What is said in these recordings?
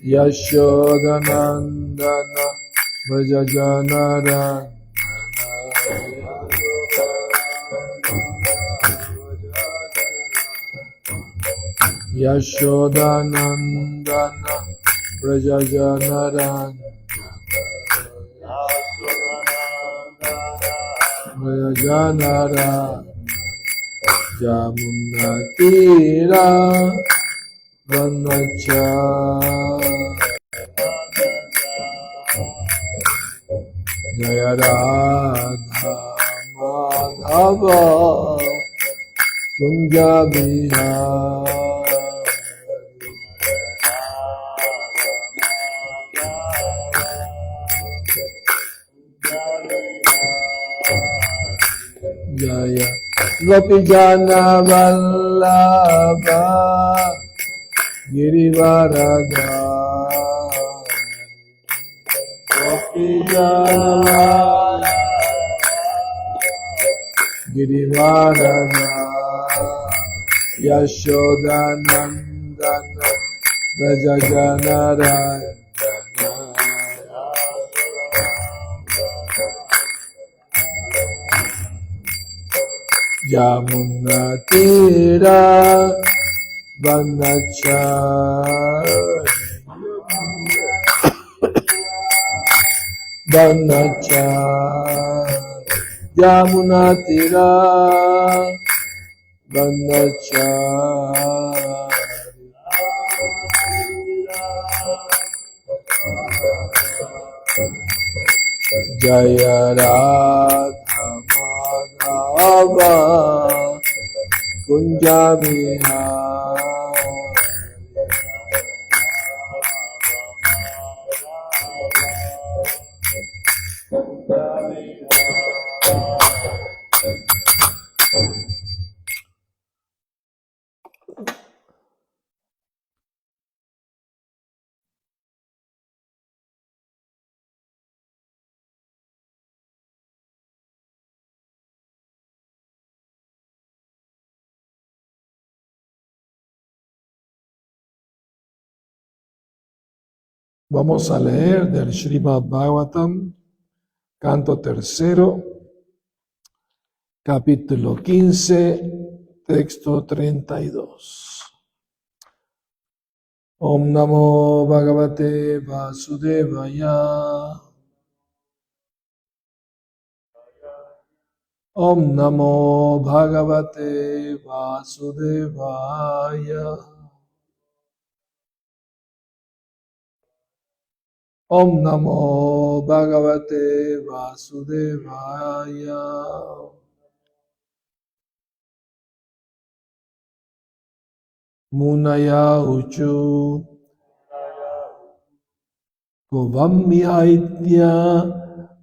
Yashodanandana Vrajajanarana Yashodanandana Vrajajanarana Vrajajanarana Yamunatira Vanacha Jaya Radha Madhava Kunja Bihari Jaya Gopijana Vallabha Girivarada Gopijana Girivarada Yashodanandana Vrajajanarana Yamunatira Vanachari Yamunatira Vanachari Jaya Radha Madhava Kunja Bihari Vamos a leer del Srimad Bhagavatam, canto tercero, capítulo 15, texto 32. Om Namo Bhagavate Vasudevaya. Om Namo Bhagavate Vasudevaya. Om Namo Bhagavate Vasudevaya. Munaya Uchu Govammihaitya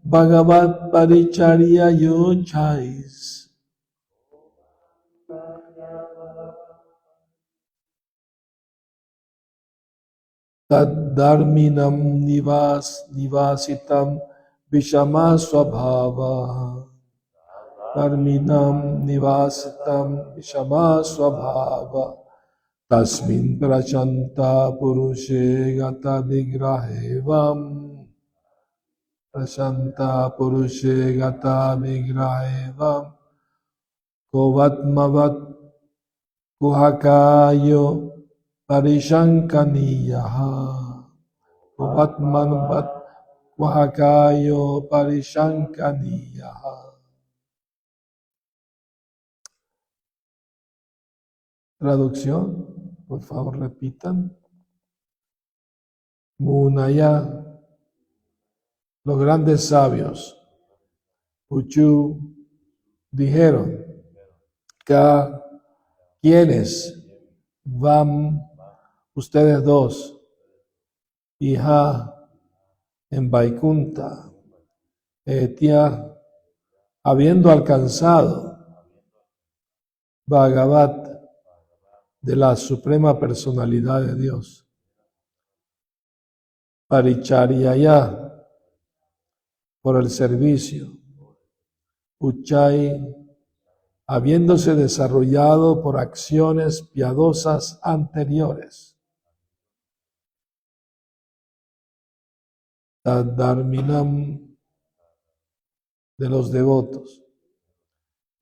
Bhagavat Paricharya Yochais. Taddarminam nivasitam Vishama Swabhava. Dharminam nivasitam Vishama Swabhava. Tasmin prachanta purushe gata vigrahevam. Prachanta purushe gata vigrahevam. Kovatmavat kuhakayo parishankaniyaha. Kovatmavat kuhakayo parishankaniyaha. Traducción, por favor repitan. Munaya, los grandes sabios, Uchu, dijeron, Ka, quienes, Vam, ustedes dos, hija en Vaikunta, Etya, habiendo alcanzado Bhagavat de la suprema personalidad de Dios, Paricharyaya, por el servicio, Uchai, habiéndose desarrollado por acciones piadosas anteriores, Tadharminam, de los devotos,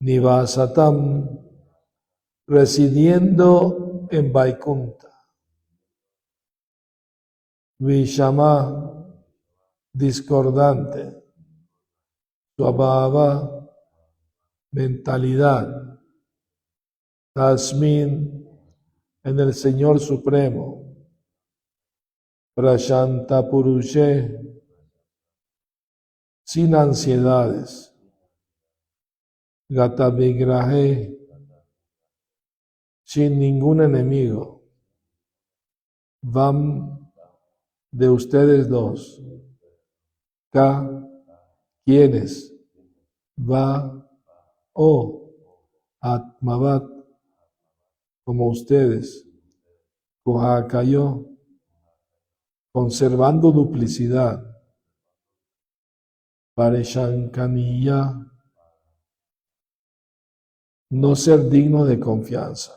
Nivasatam, residiendo en Vaikunta, Vishama, discordante, Swabhava, mentalidad, Tasmin, en el Señor Supremo, Prashanta Purushe, sin ansiedades, Gata Vigrahe, sin ningún enemigo, Vam, de ustedes dos, Ka, quienes, Va, O, Atmavat, como ustedes, Kohakayo, conservando duplicidad, Pareshankaniya, no ser digno de confianza.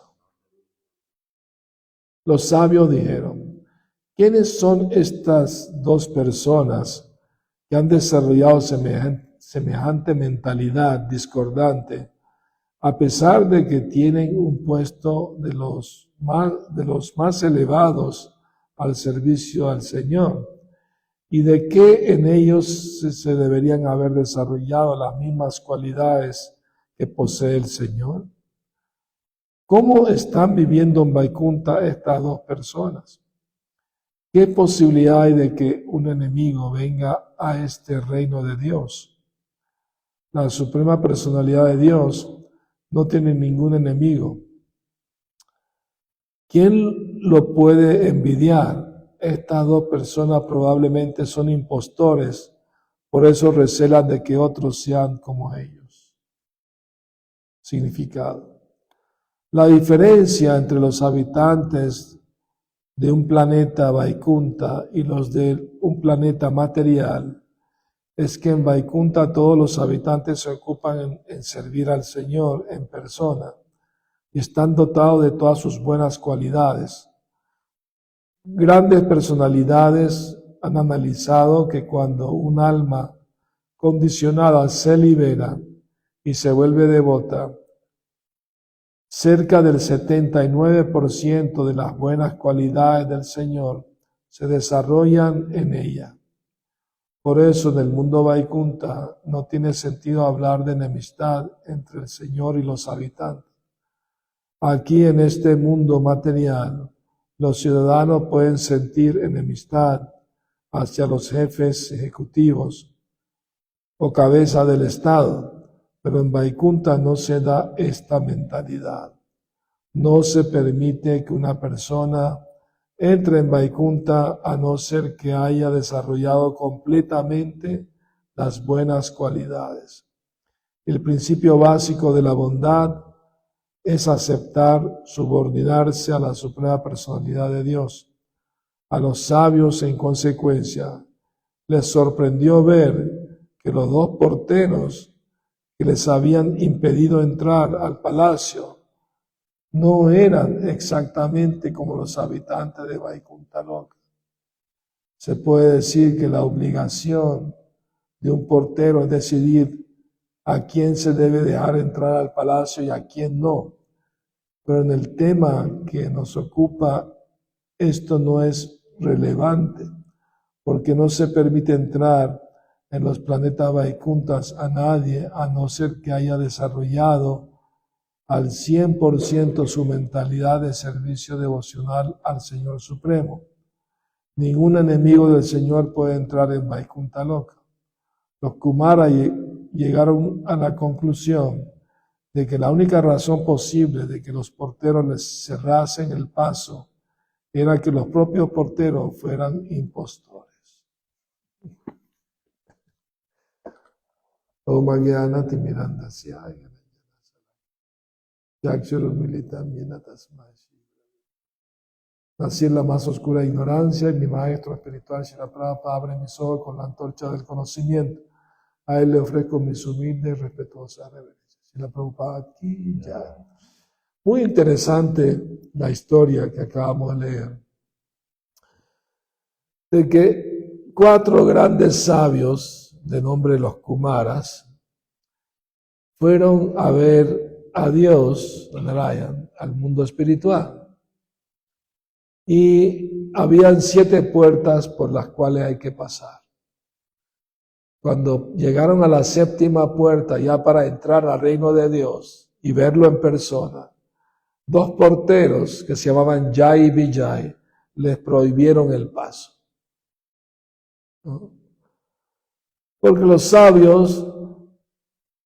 Los sabios dijeron, ¿quiénes son estas dos personas que han desarrollado semejante mentalidad discordante, a pesar de que tienen un puesto de los más elevados al servicio al Señor? ¿Y de qué en ellos se deberían haber desarrollado las mismas cualidades que posee el Señor? ¿Cómo están viviendo en Vaikunta estas dos personas? ¿Qué posibilidad hay de que un enemigo venga a este reino de Dios? La suprema personalidad de Dios no tiene ningún enemigo. ¿Quién lo puede envidiar? Estas dos personas probablemente son impostores, por eso recelan de que otros sean como ellos. Significado. La diferencia entre los habitantes de un planeta Vaikunta y los de un planeta material es que en Vaikunta todos los habitantes se ocupan en servir al Señor en persona y están dotados de todas sus buenas cualidades. Grandes personalidades han analizado que cuando un alma condicionada se libera y se vuelve devota, cerca del 79% de las buenas cualidades del Señor se desarrollan en ella. Por eso en el mundo Vaikunta no tiene sentido hablar de enemistad entre el Señor y los habitantes. Aquí en este mundo material, los ciudadanos pueden sentir enemistad hacia los jefes ejecutivos o cabeza del Estado, pero en Vaikunta no se da esta mentalidad. No se permite que una persona entre en Vaikunta a no ser que haya desarrollado completamente las buenas cualidades. El principio básico de la bondad es aceptar, subordinarse a la suprema personalidad de Dios. A los sabios, en consecuencia, les sorprendió ver que los dos porteros que les habían impedido entrar al palacio no eran exactamente como los habitantes de Vaikunta Loka. Se puede decir que la obligación de un portero es decidir a quién se debe dejar entrar al palacio y a quién no. Pero en el tema que nos ocupa, esto no es relevante, porque no se permite entrar en los planetas Vaikuntas a nadie, a no ser que haya desarrollado al 100% su mentalidad de servicio devocional al Señor Supremo. Ningún enemigo del Señor puede entrar en Vaikunta Loka. Los Kumara llegaron a la conclusión de que la única razón posible de que los porteros les cerrasen el paso era que los propios porteros fueran impostores. Nací en la más oscura ignorancia y mi maestro espiritual Srila Prabhupada abre mis ojos con la antorcha del conocimiento. A él le ofrezco mis humildes y respetuosas reverencias. Srila Prabhupada aquí ya. Muy interesante la historia que acabamos de leer. De que 4 grandes sabios, de nombre los Kumaras, fueron a ver a Dios, Narayan, al mundo espiritual. Y habían 7 puertas por las cuales hay que pasar. Cuando llegaron a la 7ª puerta, ya para entrar al reino de Dios y verlo en persona, 2 porteros que se llamaban Jai y Vijay les prohibieron el paso. ¿No? Porque los sabios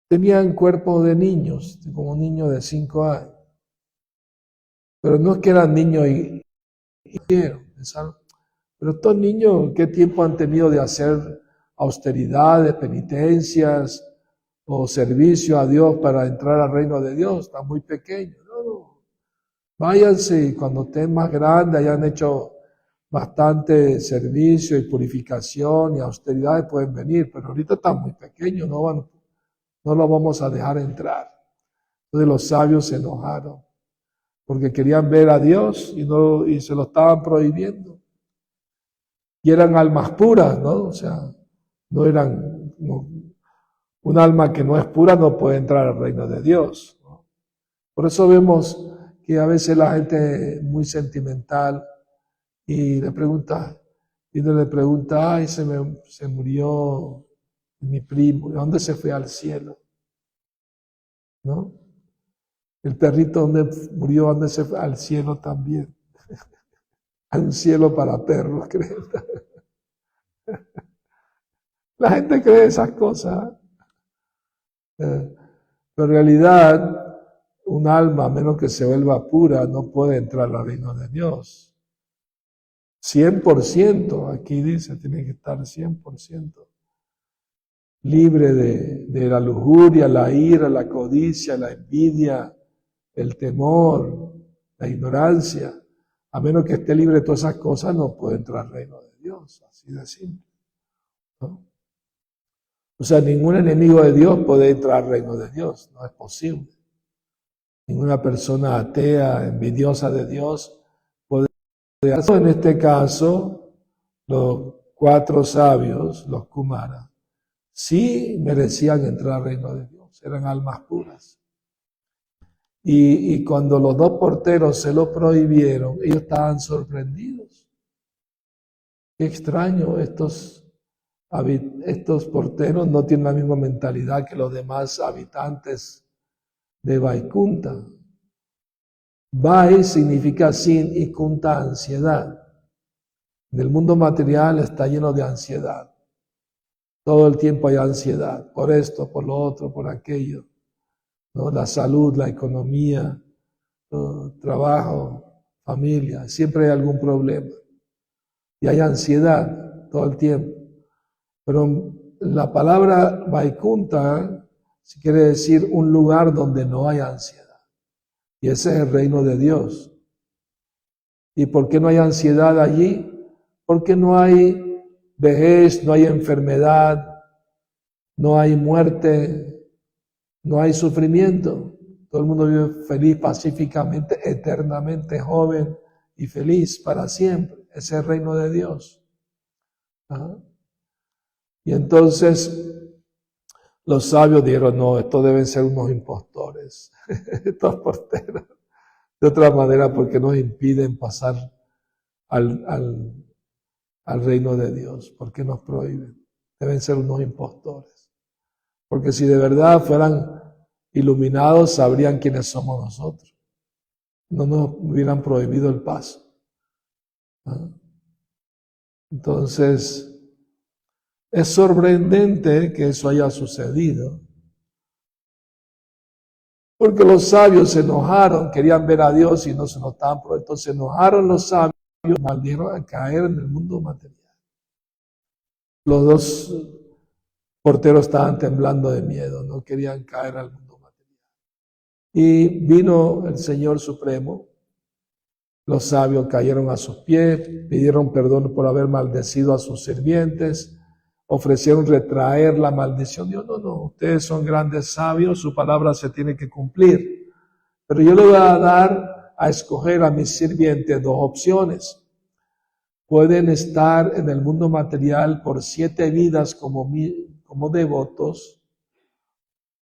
tenían cuerpos de niños, como un niño de 5 años. Pero no es que eran niños y pensaron, pero estos niños, ¿qué tiempo han tenido de hacer austeridades, penitencias o servicio a Dios para entrar al reino de Dios? Están muy pequeños. No. Váyanse y cuando estén más grandes, hayan hecho bastante servicio y purificación y austeridades, pueden venir, pero ahorita están muy pequeños, no los vamos a dejar entrar. Entonces los sabios se enojaron porque querían ver a Dios y se lo estaban prohibiendo. Y eran almas puras, ¿no? O sea, un alma que no es pura no puede entrar al reino de Dios, ¿no? Por eso vemos que a veces la gente es muy sentimental y le pregunta, ay, se murió mi primo, ¿dónde se fue al cielo? ¿No? El perrito donde murió, ¿dónde se fue? Al cielo también. Hay un cielo para perros, creen. La gente cree esas cosas. Pero en realidad, un alma, a menos que se vuelva pura, no puede entrar al reino de Dios. 100%, aquí dice, tiene que estar 100%. Libre de la lujuria, la ira, la codicia, la envidia, el temor, la ignorancia. A menos que esté libre de todas esas cosas, no puede entrar al reino de Dios. Así de simple, ¿no? O sea, ningún enemigo de Dios puede entrar al reino de Dios. No es posible. Ninguna persona atea, envidiosa de Dios, puede. En este caso, los 4 sabios, los Kumaras, sí merecían entrar al reino de Dios. Eran almas puras. Y cuando los 2 porteros se lo prohibieron, ellos estaban sorprendidos. Qué extraño, estos porteros no tienen la misma mentalidad que los demás habitantes de Vaikunta. Vai significa sin y kunta ansiedad. En el mundo material está lleno de ansiedad. Todo el tiempo hay ansiedad, por esto, por lo otro, por aquello, ¿no? La salud, la economía, trabajo, familia, siempre hay algún problema. Y hay ansiedad todo el tiempo. Pero la palabra Vaikunta quiere decir un lugar donde no hay ansiedad. Y ese es el reino de Dios. ¿Y por qué no hay ansiedad allí? Porque no hay vejez, no hay enfermedad, no hay muerte, no hay sufrimiento. Todo el mundo vive feliz, pacíficamente, eternamente joven y feliz para siempre. Ese es el reino de Dios. ¿Ah? Y entonces los sabios dijeron, no, estos deben ser unos impostores, estos porteros. De otra manera, porque nos impiden pasar al reino de Dios? ¿Por qué nos prohíben? Deben ser unos impostores. Porque si de verdad fueran iluminados, sabrían quiénes somos nosotros. No nos hubieran prohibido el paso. ¿Ah? Entonces, es sorprendente que eso haya sucedido. Porque los sabios se enojaron, querían ver a Dios y no se lo estaban prohibiendo. Entonces se enojaron los sabios maldijeron a caer en el mundo material. Los dos porteros estaban temblando de miedo, no querían caer al mundo material. Y vino el Señor Supremo, los sabios cayeron a sus pies, pidieron perdón por haber maldecido a sus sirvientes, ofrecieron retraer la maldición. Dios, no, ustedes son grandes sabios, su palabra se tiene que cumplir. Pero yo le voy a dar a escoger a mis sirvientes dos opciones. Pueden estar en el mundo material por 7 vidas como devotos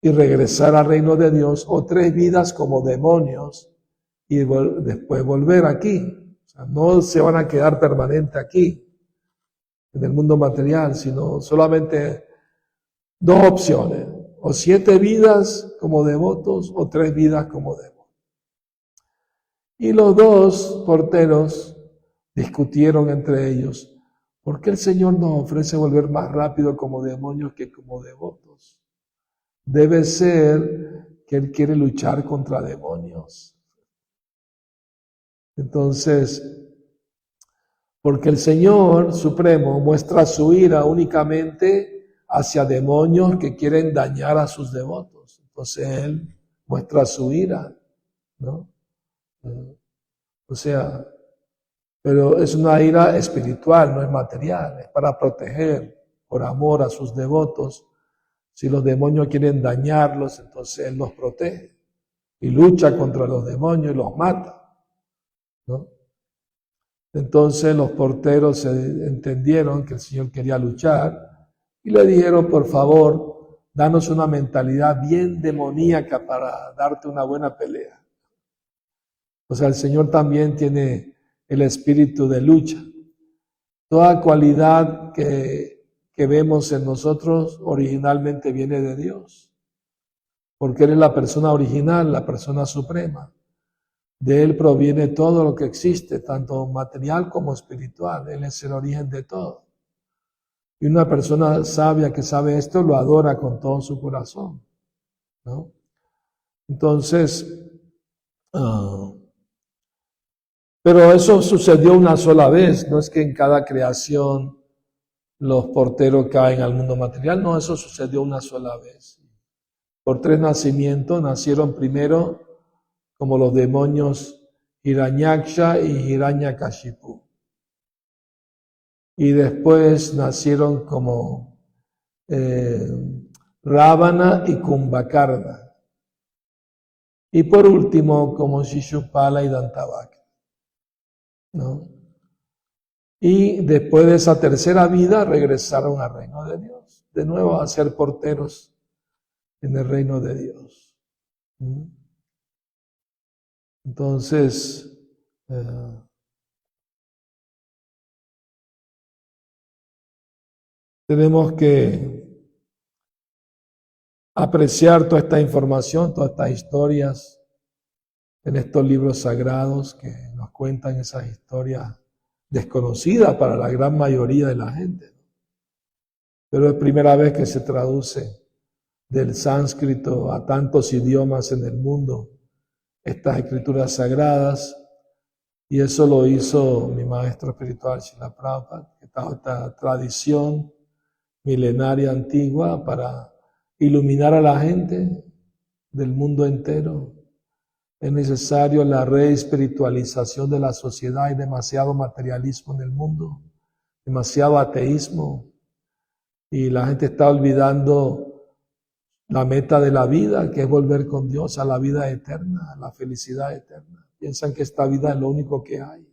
y regresar al reino de Dios, o 3 vidas como demonios y después volver aquí. O sea, no se van a quedar permanente aquí, en el mundo material, sino solamente 2 opciones, o 7 vidas como devotos o 3 vidas como demonios. Y los dos porteros discutieron entre ellos, ¿por qué el Señor nos ofrece volver más rápido como demonios que como devotos? Debe ser que Él quiere luchar contra demonios. Entonces, porque el Señor Supremo muestra su ira únicamente hacia demonios que quieren dañar a sus devotos. Entonces Él muestra su ira, ¿no? O sea, pero es una ira espiritual, no es material, es para proteger por amor a sus devotos. Si los demonios quieren dañarlos, entonces Él los protege y lucha contra los demonios y los mata, ¿no? Entonces los porteros se entendieron que el Señor quería luchar y le dijeron, por favor, danos una mentalidad bien demoníaca para darte una buena pelea. O sea, el Señor también tiene el espíritu de lucha. Toda cualidad que vemos en nosotros originalmente viene de Dios, porque Él es la persona original, la persona suprema. De Él proviene todo lo que existe, tanto material como espiritual. Él es el origen de todo. Y una persona sabia que sabe esto lo adora con todo su corazón, ¿no? Entonces, pero eso sucedió una sola vez, no es que en cada creación los porteros caen al mundo material, no, eso sucedió una sola vez. Por 3 nacimientos nacieron primero como los demonios Hiranyaksha y Hiranyakashipu. Y después nacieron como Ravana y Kumbhakarna. Y por último como Shishupala y Dantavakra, ¿no? Y después de esa tercera vida regresaron al reino de Dios, de nuevo a ser porteros en el reino de Dios. Entonces, tenemos que apreciar toda esta información, todas estas historias en estos libros sagrados que nos cuentan esas historias desconocidas para la gran mayoría de la gente. Pero es primera vez que se traduce del sánscrito a tantos idiomas en el mundo estas escrituras sagradas, y eso lo hizo mi maestro espiritual Srila Prabhupada, que estaba esta tradición milenaria antigua para iluminar a la gente del mundo entero. Es necesario la reespiritualización de la sociedad. Hay demasiado materialismo en el mundo, demasiado ateísmo, y la gente está olvidando la meta de la vida, que es volver con Dios a la vida eterna, a la felicidad eterna. Piensan que esta vida es lo único que hay.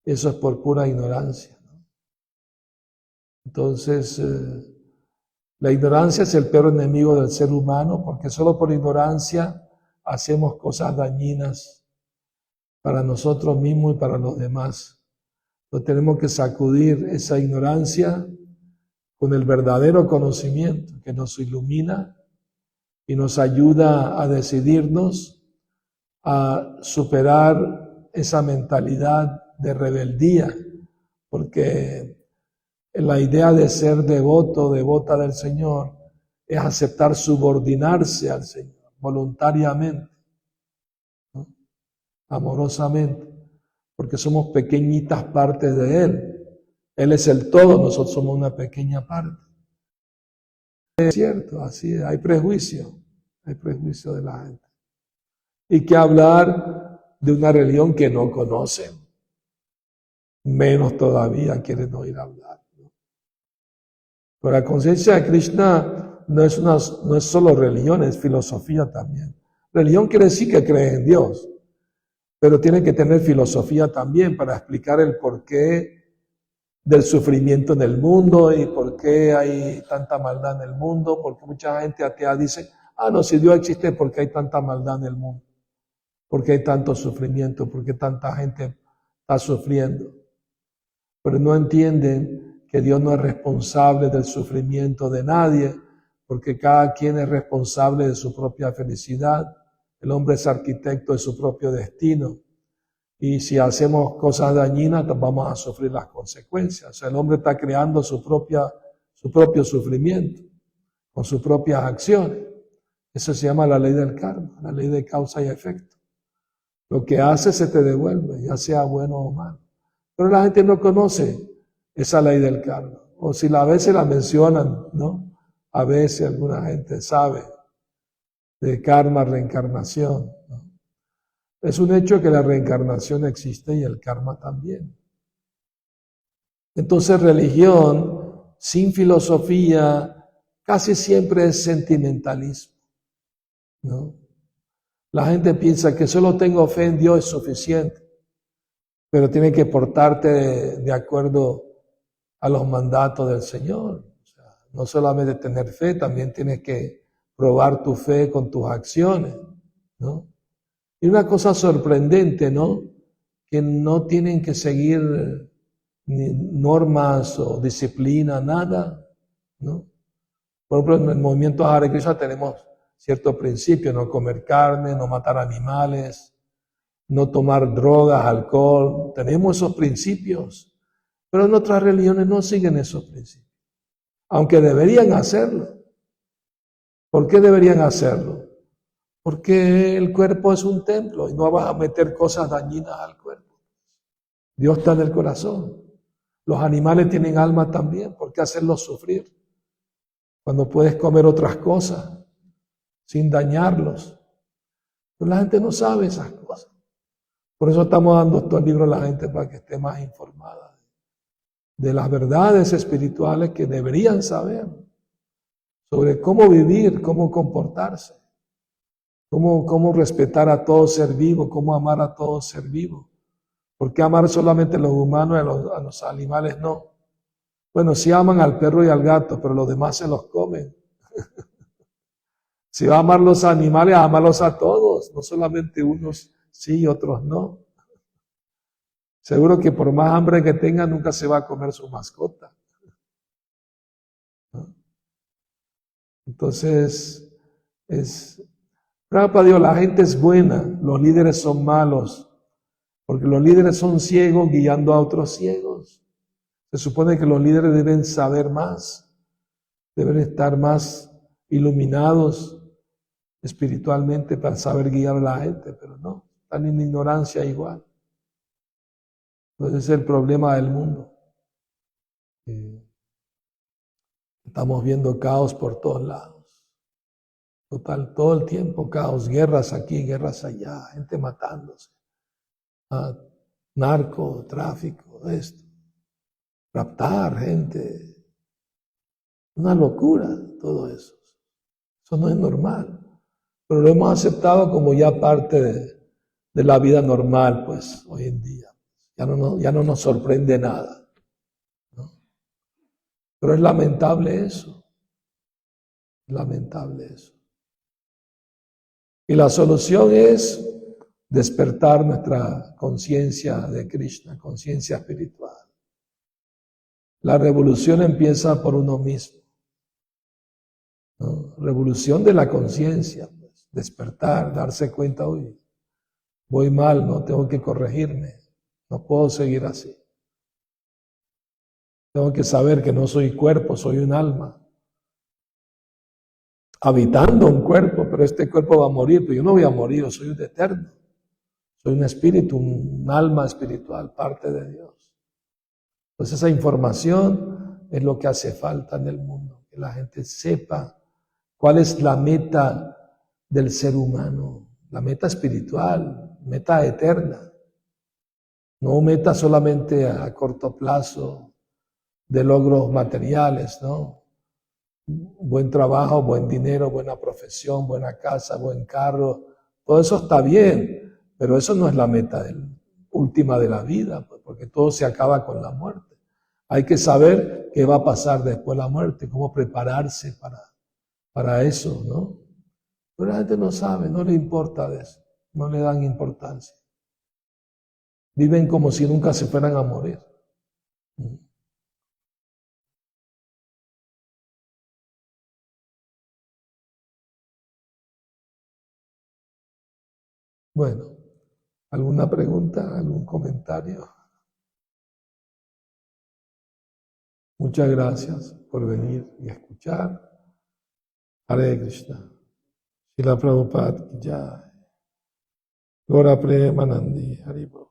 Eso es por pura ignorancia, ¿no? Entonces, la ignorancia es el peor enemigo del ser humano, porque solo por ignorancia hacemos cosas dañinas para nosotros mismos y para los demás. Entonces tenemos que sacudir esa ignorancia con el verdadero conocimiento que nos ilumina y nos ayuda a decidirnos a superar esa mentalidad de rebeldía, porque la idea de ser devoto, devota del Señor, es aceptar subordinarse al Señor voluntariamente, ¿no? Amorosamente, porque somos pequeñitas partes de Él. Él es el todo, nosotros somos una pequeña parte. Es cierto, así es, hay prejuicio de la gente. Y que hablar de una religión que no conocen, menos todavía quieren oír hablar, ¿no? Pero la conciencia de Krishna no es solo religión, es filosofía también. Religión quiere decir que cree en Dios, pero tiene que tener filosofía también para explicar el porqué del sufrimiento en el mundo y por qué hay tanta maldad en el mundo, porque mucha gente atea dice, no, si Dios existe, ¿por qué hay tanta maldad en el mundo? ¿Por qué hay tanto sufrimiento? ¿Por qué tanta gente está sufriendo? Pero no entienden que Dios no es responsable del sufrimiento de nadie, porque cada quien es responsable de su propia felicidad. El hombre es arquitecto de su propio destino. Y si hacemos cosas dañinas, vamos a sufrir las consecuencias. O sea, el hombre está creando su propio sufrimiento con sus propias acciones. Eso se llama la ley del karma, la ley de causa y efecto. Lo que hace se te devuelve, ya sea bueno o malo. Pero la gente no conoce esa ley del karma. O si a veces la mencionan, ¿no? A veces alguna gente sabe de karma, reencarnación, ¿no? Es un hecho que la reencarnación existe y el karma también. Entonces, religión sin filosofía casi siempre es sentimentalismo, ¿no? La gente piensa que solo tengo fe en Dios es suficiente, pero tiene que portarte de acuerdo a los mandatos del Señor. O sea, no solamente tener fe, también tienes que probar tu fe con tus acciones, ¿no? Y una cosa sorprendente, ¿no? Que no tienen que seguir ni normas o disciplina, nada, ¿no? Por ejemplo, en el movimiento Hare Krishna tenemos ciertos principios: no comer carne, no matar animales, no tomar drogas, alcohol. Tenemos esos principios, pero en otras religiones no siguen esos principios, aunque deberían hacerlo. ¿Por qué deberían hacerlo? Porque el cuerpo es un templo y no vas a meter cosas dañinas al cuerpo. Dios está en el corazón. Los animales tienen alma también. ¿Por qué hacerlos sufrir cuando puedes comer otras cosas sin dañarlos? Pero la gente no sabe esas cosas. Por eso estamos dando estos libros a la gente, para que esté más informada de las verdades espirituales que deberían saber sobre cómo vivir, cómo comportarse. Cómo respetar a todo ser vivo, cómo amar a todo ser vivo. ¿Por qué amar solamente a los humanos y a los animales no? Bueno, sí aman al perro y al gato, pero los demás se los comen. Si va a amar los animales, amarlos a todos, no solamente unos sí y otros no. Seguro que por más hambre que tenga, nunca se va a comer su mascota, ¿no? Entonces, para Dios, la gente es buena, los líderes son malos, porque los líderes son ciegos guiando a otros ciegos. Se supone que los líderes deben saber más, deben estar más iluminados espiritualmente para saber guiar a la gente, pero no, están en ignorancia igual. Entonces ese es el problema del mundo. Estamos viendo caos por todos lados. Total, todo el tiempo caos, guerras aquí, guerras allá, gente matándose, narco, tráfico, esto, raptar gente, una locura todo eso. Eso no es normal, pero lo hemos aceptado como ya parte de la vida normal, pues, hoy en día. Ya no nos sorprende nada, ¿no? Pero es lamentable eso, Y la solución es despertar nuestra conciencia de Krishna, conciencia espiritual. La revolución empieza por uno mismo, ¿no? Revolución de la conciencia, pues, despertar, darse cuenta, hoy voy mal, no tengo que corregirme, no puedo seguir así. Tengo que saber que no soy cuerpo, soy un alma, habitando un cuerpo, pero este cuerpo va a morir, pero yo no voy a morir, yo soy un eterno. Soy un espíritu, un alma espiritual, parte de Dios. Entonces esa información es lo que hace falta en el mundo, que la gente sepa cuál es la meta del ser humano, la meta espiritual, meta eterna, no meta solamente a corto plazo de logros materiales, ¿no? Buen trabajo, buen dinero, buena profesión, buena casa, buen carro, todo eso está bien, pero eso no es la meta última de la vida, pues, porque todo se acaba con la muerte. Hay que saber qué va a pasar después de la muerte, cómo prepararse para eso, ¿no? Pero la gente no sabe, no le importa de eso, no le dan importancia. Viven como si nunca se fueran a morir. Bueno, ¿alguna pregunta, algún comentario? Muchas gracias por venir y escuchar. Hare Krishna. Srila Prabhupada ki jai. Gora Premanandi. Haribo.